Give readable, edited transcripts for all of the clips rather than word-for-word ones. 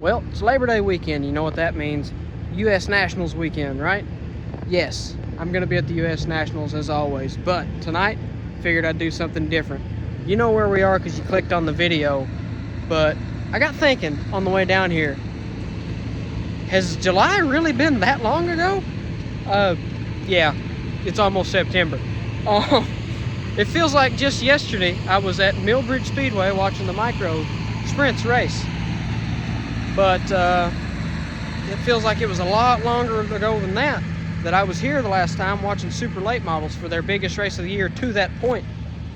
Well, it's Labor Day weekend. You know what that means. U.S. Nationals weekend, right? Yes, I'm going to be at the U.S. Nationals as always. But tonight, figured I'd do something different. You know where we are because you clicked on the video. But I got thinking on the way down here. Has July really been that long ago? Yeah, it's almost September. It feels like just yesterday I was at Millbridge Speedway watching the micro sprints race. But it feels like it was a lot longer ago than that I was here the last time watching super late models for their biggest race of the year to that point,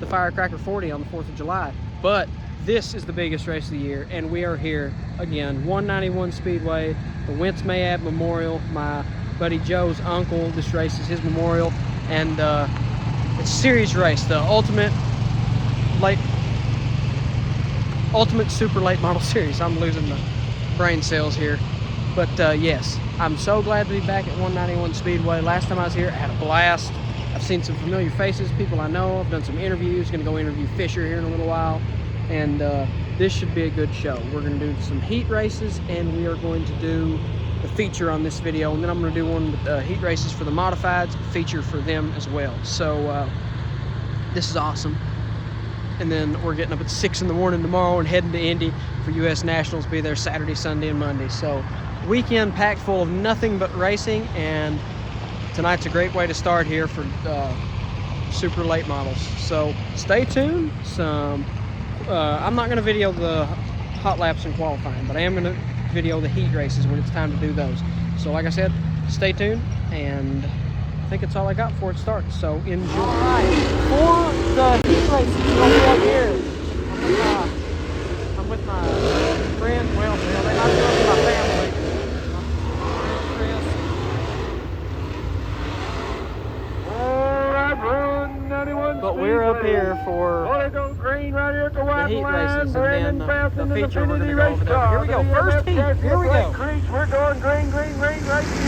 the Firecracker 40 on the 4th of July. But this is the biggest race of the year, and we are here again, 191 Speedway, the Wince Mayabb Memorial. My buddy Joe's uncle, this race is his memorial, and it's a series race, the ultimate super late model series. I'm losing the brain cells here. But yes, I'm so glad to be back at 191 Speedway. Last time I was here, I had a blast. I've seen some familiar faces, people I know. I've done some interviews. Gonna go interview Fisher here in a little while. And this should be a good show. We're gonna do some heat races, and we are going to do the feature on this video. And then I'm gonna do one with heat races for the modifieds, feature for them as well. So this is awesome. And then we're getting up at 6 in the morning tomorrow and heading to Indy for U.S. Nationals. Be there Saturday, Sunday, and Monday. So weekend packed full of nothing but racing, and tonight's a great way to start here for super late models. So stay tuned. I'm not going to video the hot laps and qualifying, but I am going to video the heat races when it's time to do those. So like I said, stay tuned, and I think that's all I got before it starts, so enjoy. All right, for the heat races, we'll be up here. I'm with my friend, well, they're not with my family. But we're up here for the heat races, and then the feature we're going to go over there. Here we go, first heat, here we go. We're going green, right here.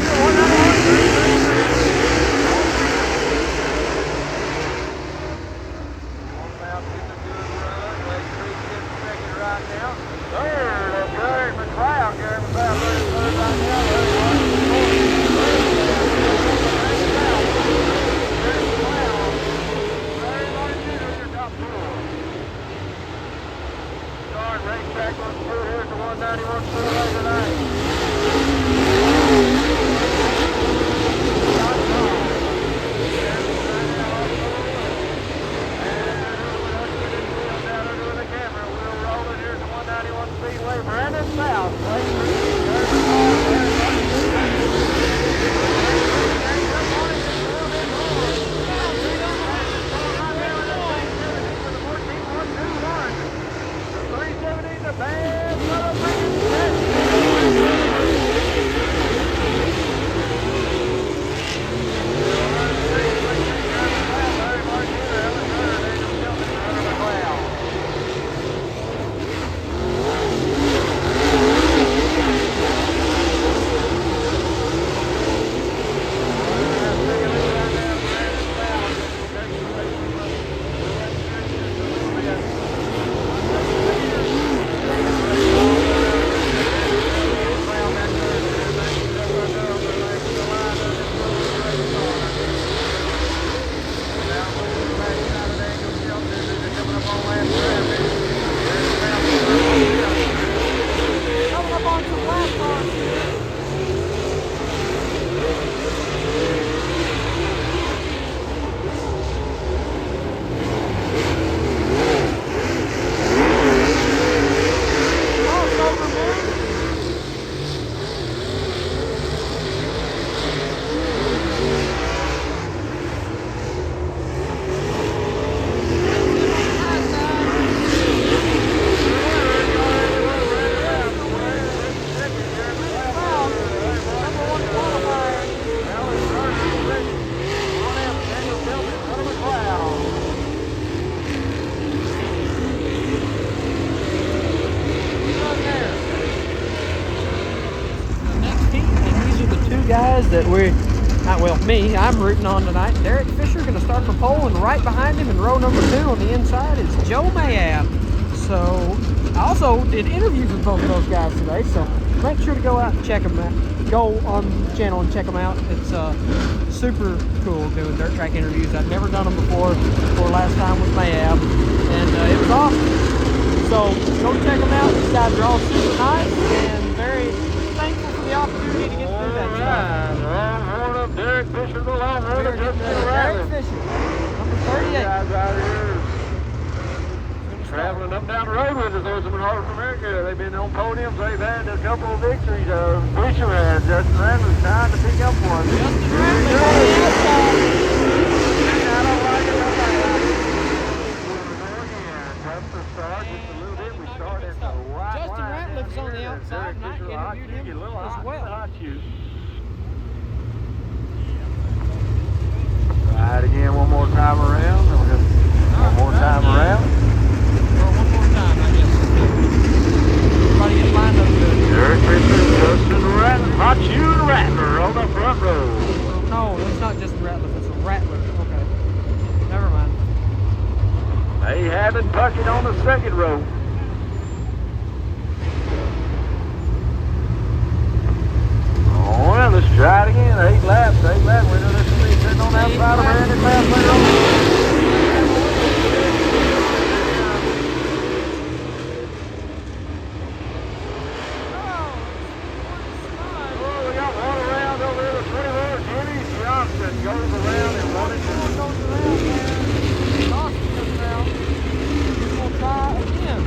Guys that I'm rooting on tonight. Derek Fisher going to start for pole, and right behind him in row number 2 on the inside is Joe Mayabb. So I also did interviews with both of those guys today, so make sure to go out and check them out. Go on the channel and check them out. It's super cool doing dirt track interviews. I've never done them before last time with Mayabb, and it was awesome. So go check them out. These guys are all super nice and very thankful for the opportunity to get to do that stuff. Longhorn of Derek Fisher, the Longhorn We're of Justin Derek Rattler. Fisher, number 38. Guys out here traveling up down the road with us. Those of them in North America. They've been on podiums. They've had a couple of victories. Fisher had Justin Rattler's trying to pick up one. Justin Rattler on the outside. I don't like it. Just to start just a little bit. We start at the white Justin line. Ratliff's on the outside, and I interviewed him as well. Right again, one more time around. One more time around. Well, one more time, I guess. Everybody get lined up good. Derek Fisher, Justin Rattler, Hot Shoe Rattler on the front row. No, it's not Justin Ratliff, it's a Rattler. Okay. Never mind. They have it Puckett on the second row. Oh, well, let's try it again. 8 laps. We know this will be sitting on that side of Randy's last later on. Goes around and one and two. Goes around there. Dawson comes around. We'll try again.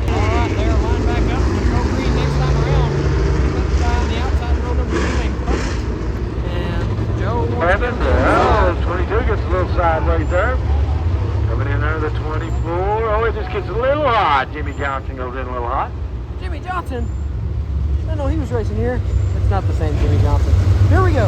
Alright, they're lined back up. Let's go green next time around. Let's try on the outside row number 2 named Puckett. And Joe wants to Oh, 22 gets a little sideways there. Coming in there, the 24. Oh, it just gets a little hot. Jimmy Johnson goes in a little hot. Jimmy Johnson? I know he was racing here. It's not the same Jimmy Johnson. Here we go.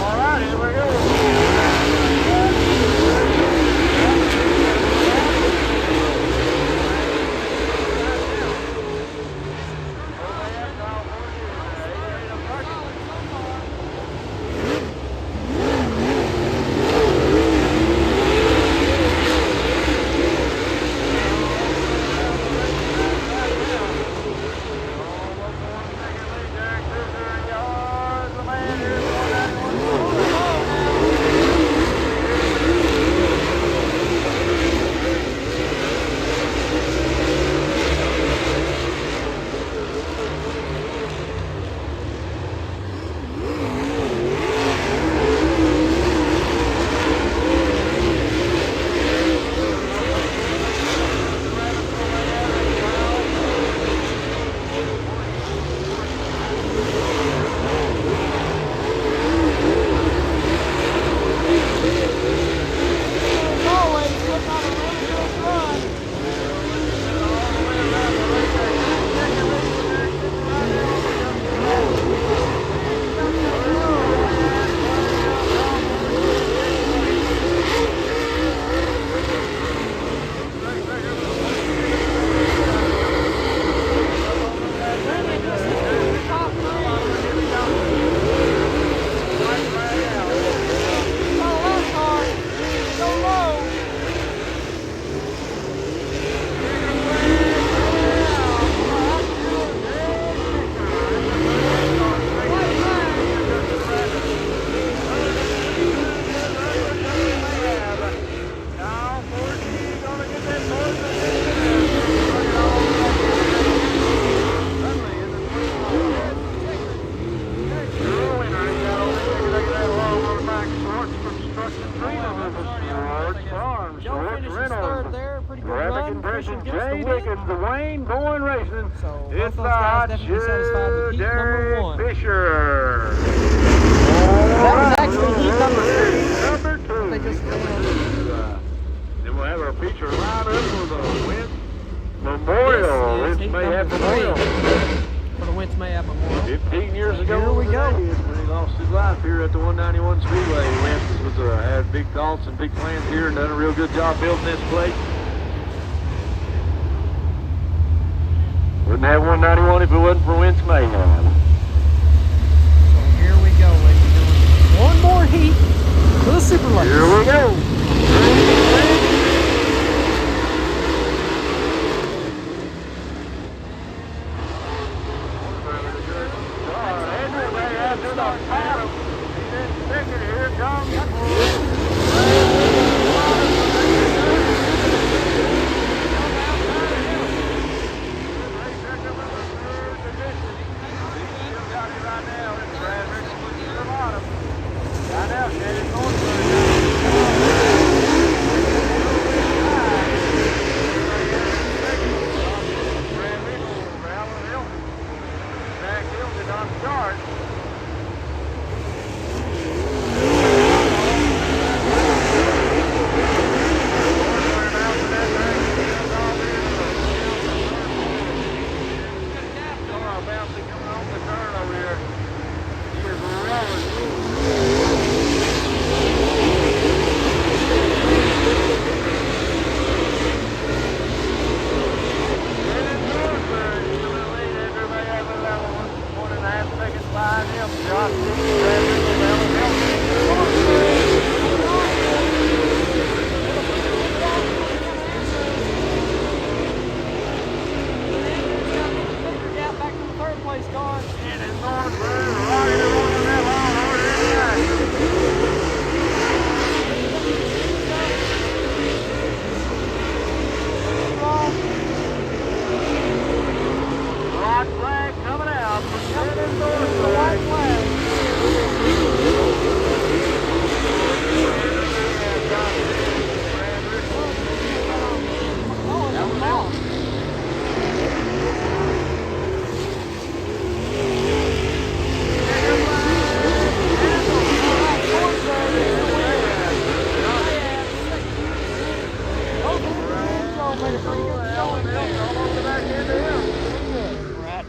All right, here we go. So both It's those guys definitely satisfied with heat number 1. Fisher. That was actually heat number 2. Number 2. They just Then we'll have our feature lined up for the Wince Memorial. Yes, Wince Mayabb number Memorial. 3 for the Wince Mayabb Memorial. 15 years ago. Here we go. When he lost his life here at the 191 Speedway. Wince had big thoughts and big plans here and done a real good job building this place. With Wouldn't have 191 if it wasn't for Wince Mayabb. So here we go, ladies and gentlemen. One more heat for the Super Lights. Here we go.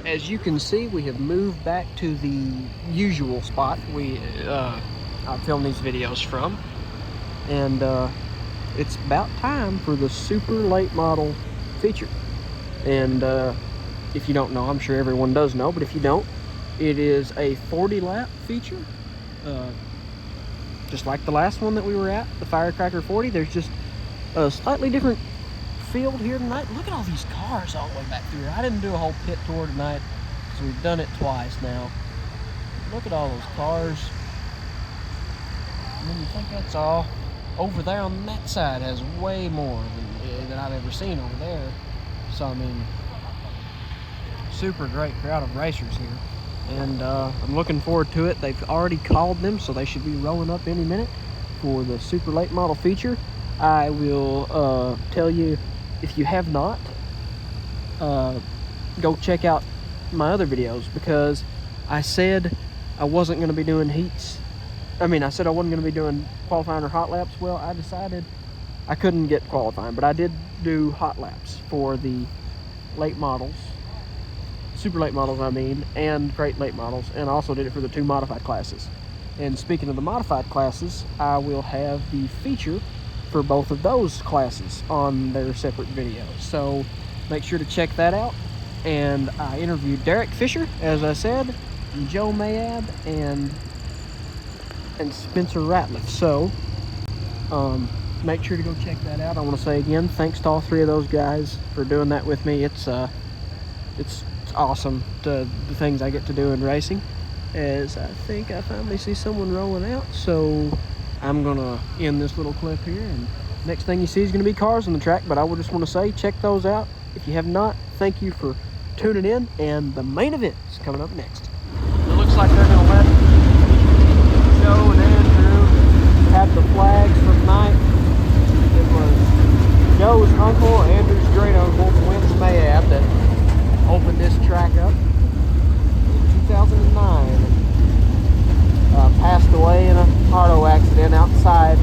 As you can see, we have moved back to the usual spot I film these videos from, and it's about time for the super late model feature. And if you don't know, I'm sure everyone does know, but if you don't, it is a 40-lap feature, just like the last one that we were at, the Firecracker 40. There's just a slightly different field here tonight. Look at all these cars all the way back through here. I didn't do a whole pit tour tonight because we've done it twice now. Look at all those cars. And then you think that's all. Over there on that side has way more than I've ever seen over there. So I mean, super great crowd of racers here, and I'm looking forward to it. They've already called them, so they should be rolling up any minute for the super late model feature. I will tell you, if you have not, go check out my other videos, because I said I wasn't going to be doing heats. I said I wasn't going to be doing qualifying or hot laps. Well, I decided I couldn't get qualifying, but I did do hot laps for the late models, super late models and great late models, and I also did it for the 2 modified classes. And speaking of the modified classes, I will have the feature for both of those classes on their separate videos, so make sure to check that out. And I interviewed Derek Fisher, as I said, and Joe Mayabb, and Spencer Ratliff, so make sure to go check that out. I want to say again, thanks to all 3 of those guys for doing that with me. It's awesome, the things I get to do in racing. As I think I finally see someone rolling out, so I'm gonna end this little clip here, and next thing you see is gonna be cars on the track. But I would just want to say, check those out if you have not. Thank you for tuning in, and the main event is coming up next. It looks like they're gonna let Joe and Andrew have the flags for tonight. It was Joe's uncle, Andrew's great uncle, Wince Mayabb, that opened this track up in 2009. Passed away in an auto accident outside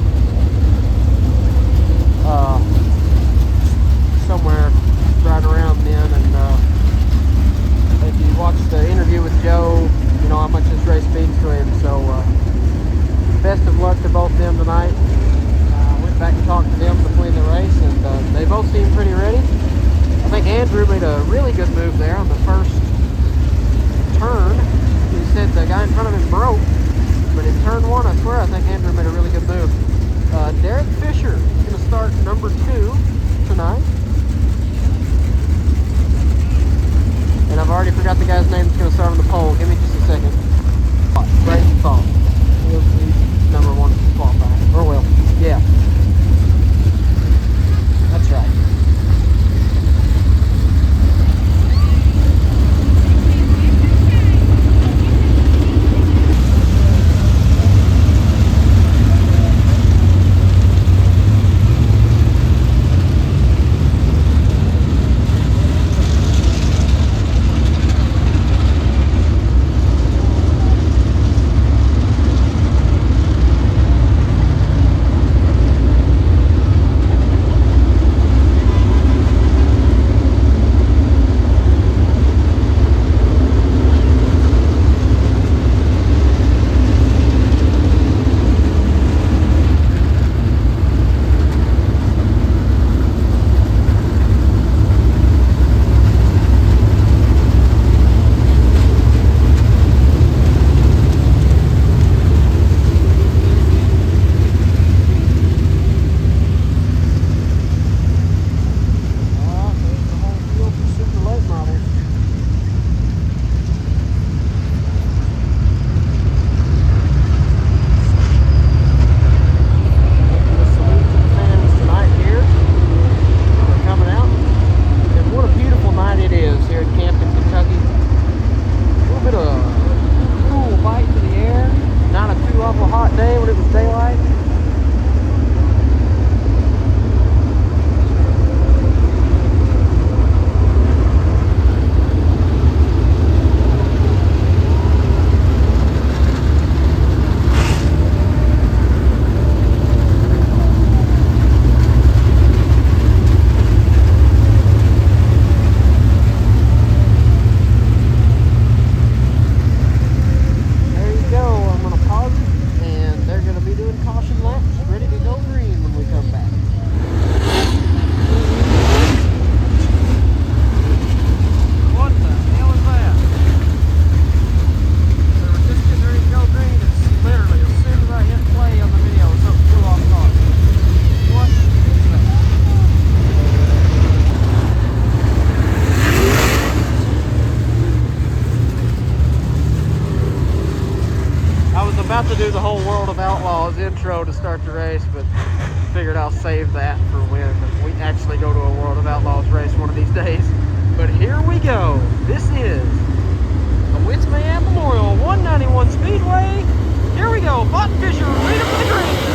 somewhere right around then. And if you watch the interview with Joe, you know how much this race means to him. So best of luck to both of them tonight. Went back and talked to them between the race, and they both seemed pretty ready. I think Andrew made a really first turn. He said the guy in front of him broke, but in turn one, I swear, I think Andrew made a really good move. Derek Fisher is going to start number 2 tonight. And I've already forgot the guy's name that's going to start on the pole. Give me just a second. Brayton Fall. He's number 1 qualifying. Or well, yeah. That's right. To do the whole World of Outlaws intro to start the race, but figured I'll save that for when we actually go to a World of Outlaws race one of these days. But here we go. This is the Wince Mayabb Memorial 191 Speedway. Here we go. Button Fisher, lead up to the green.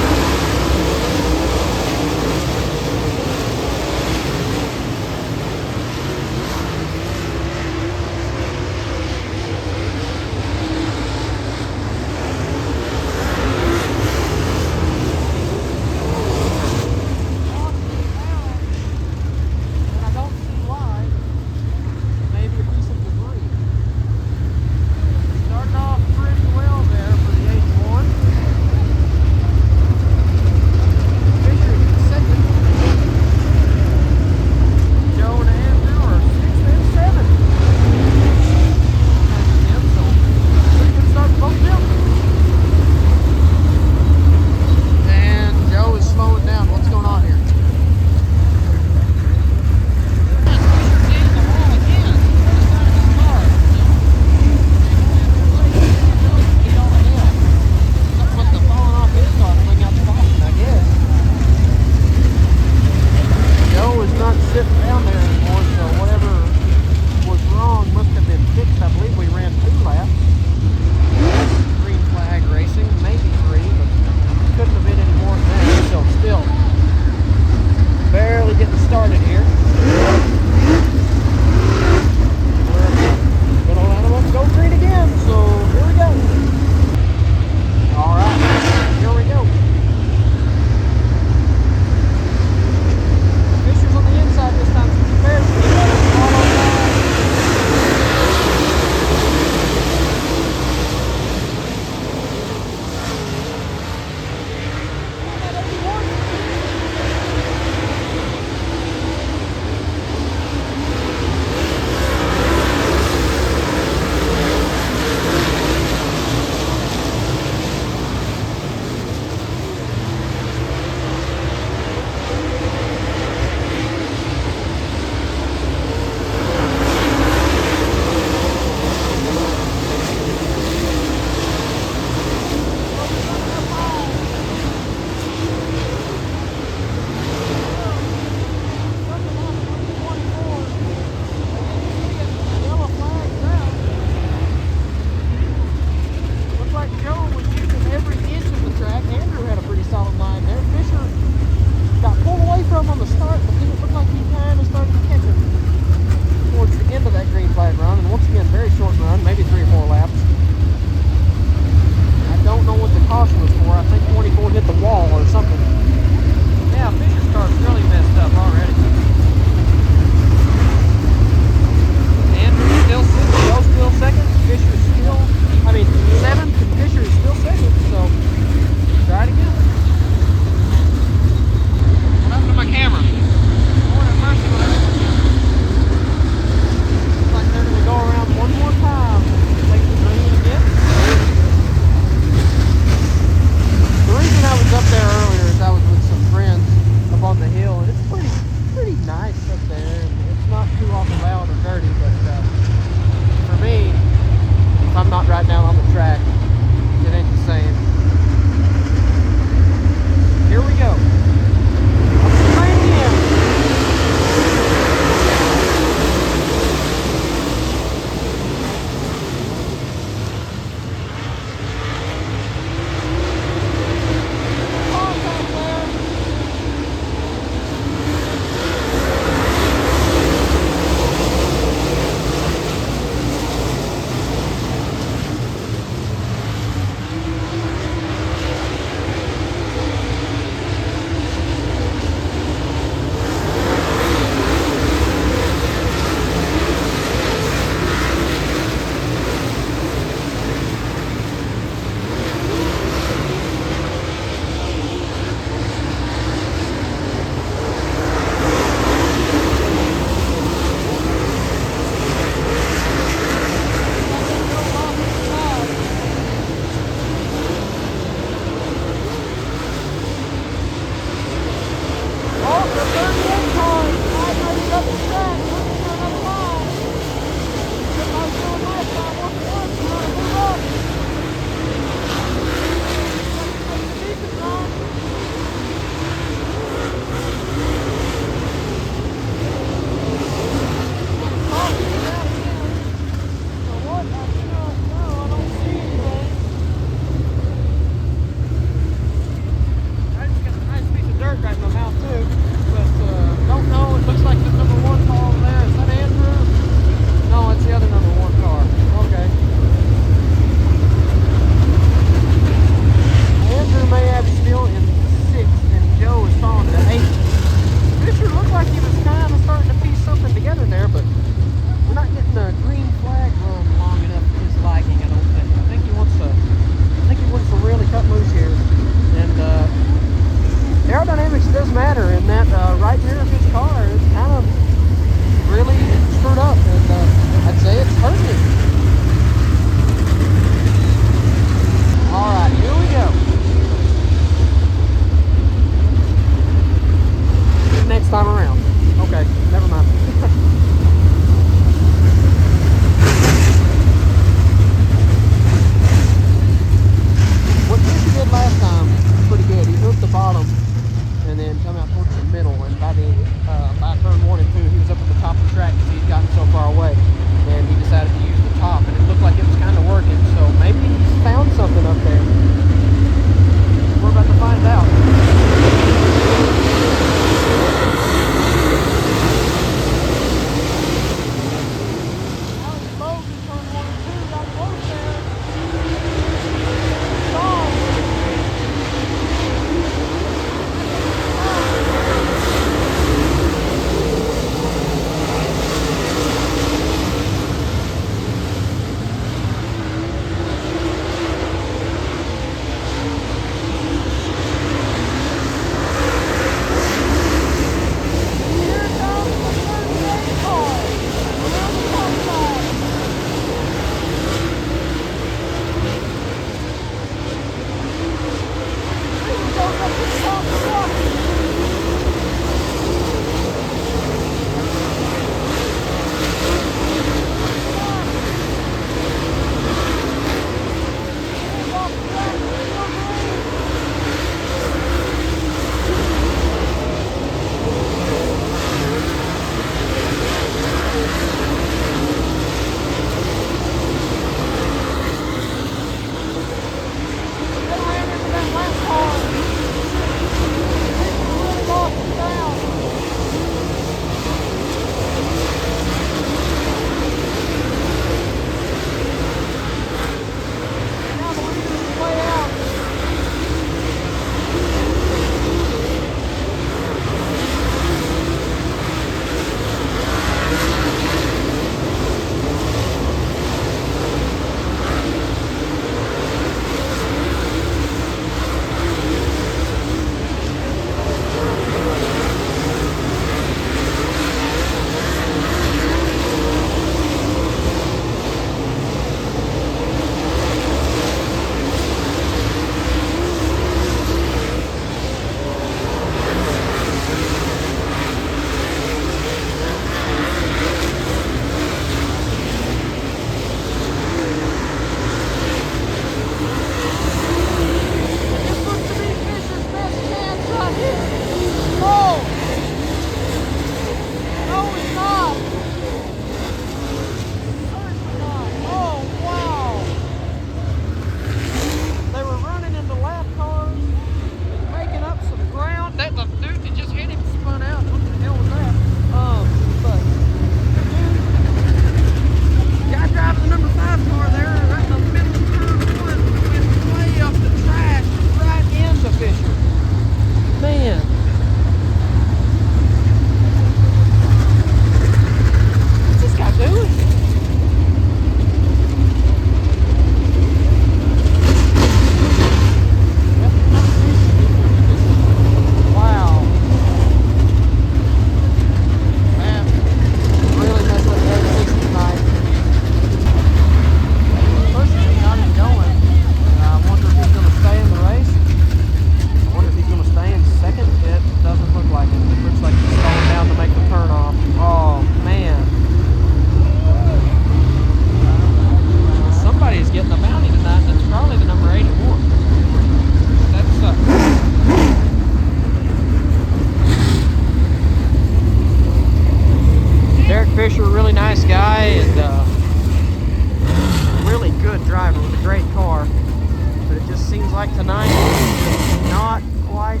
like tonight is just not quite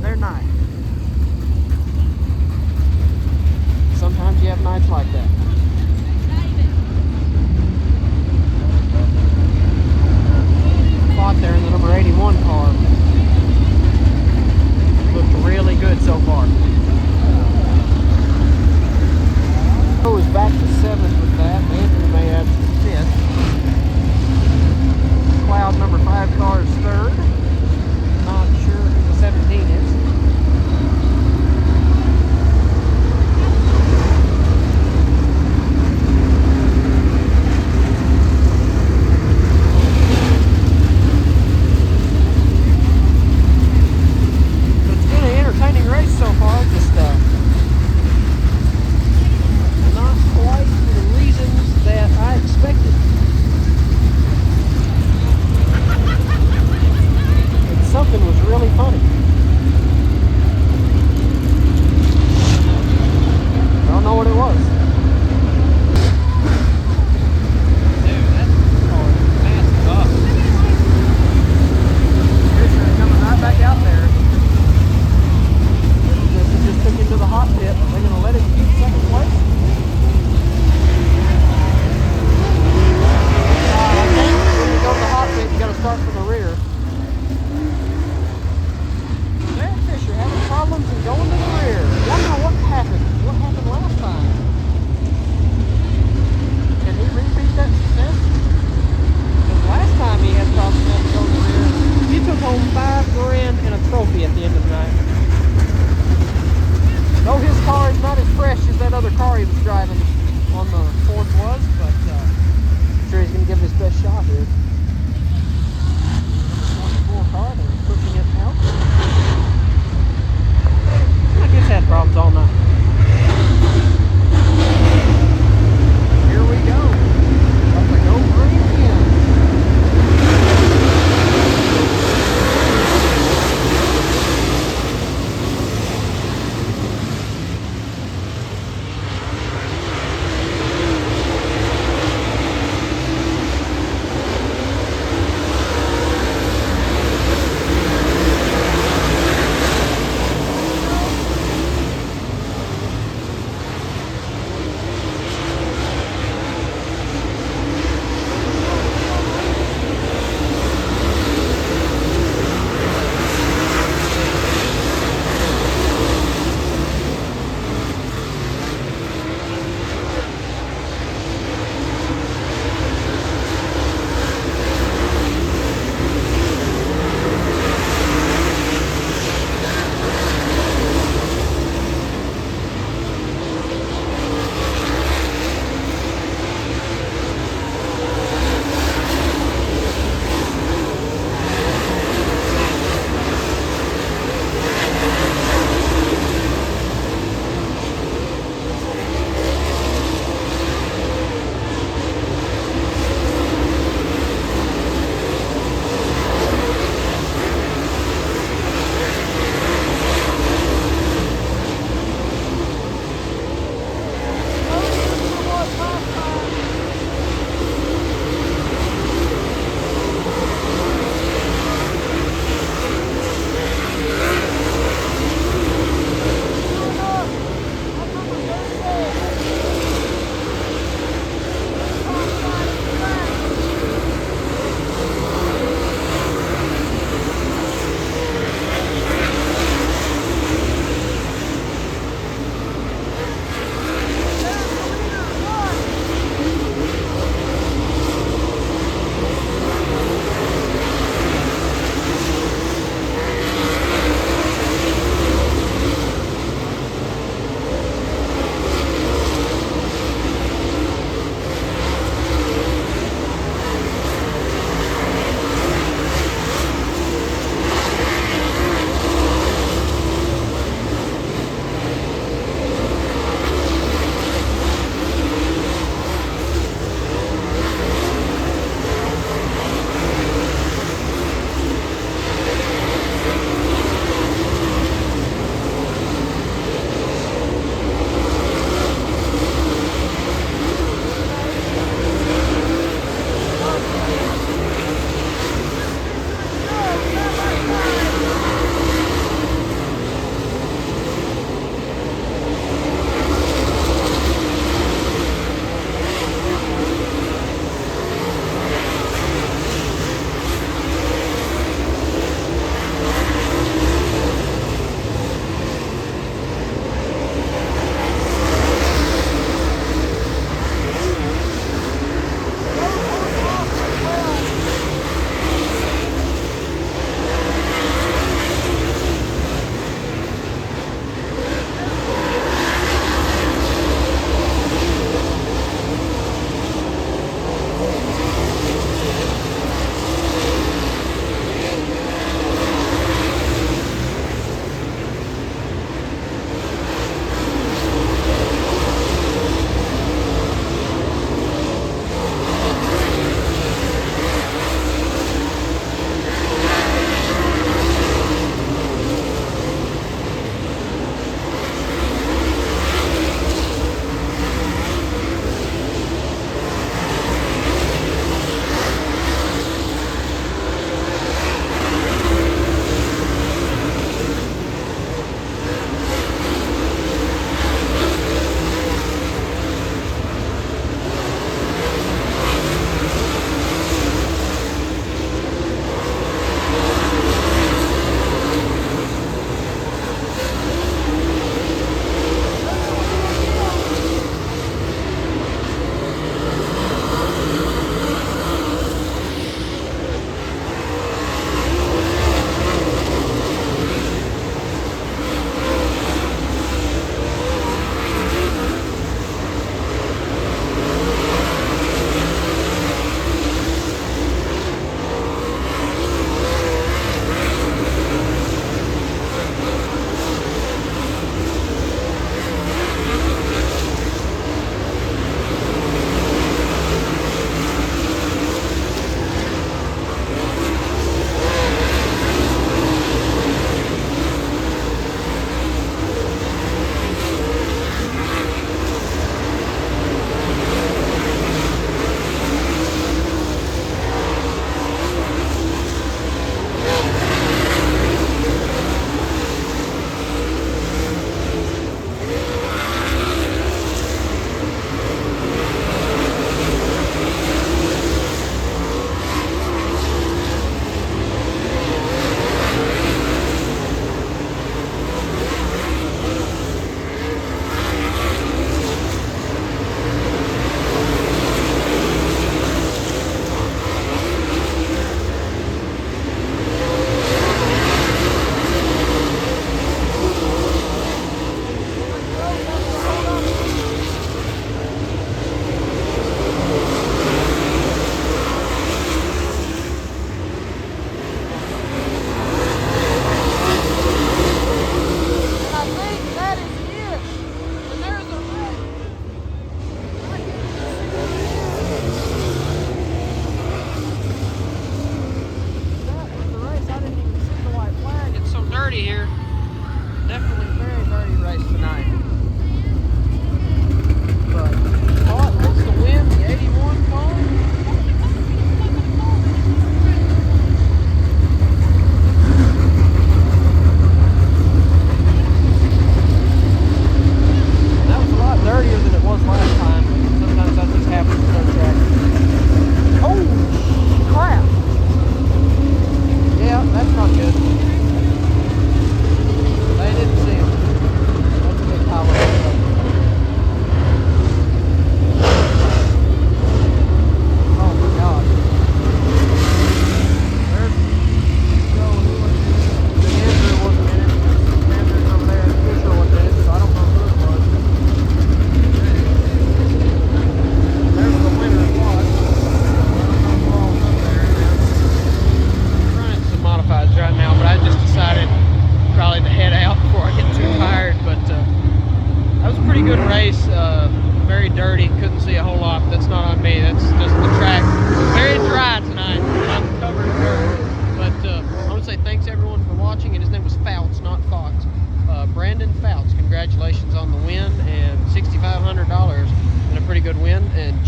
their night. Sometimes you have nights like that. Fought there in the number 81 car. Looked really good so far. Was back to 7th with that. Anthony Mayabb 5th. Cloud number 5 car is 3rd.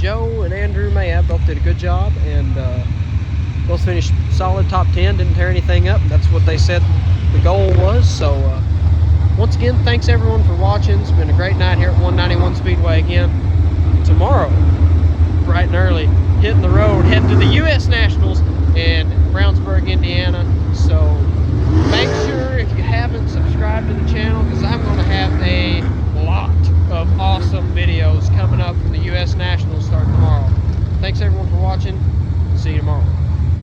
Joe and Andrew Mayabb both did a good job, and both finished solid top 10, didn't tear anything up. That's what they said the goal was. So once again, thanks everyone for watching. It's been a great night here at 191 Speedway again. Tomorrow, bright and early, hitting the road, heading to the U.S. Nationals in Brownsburg, Indiana. So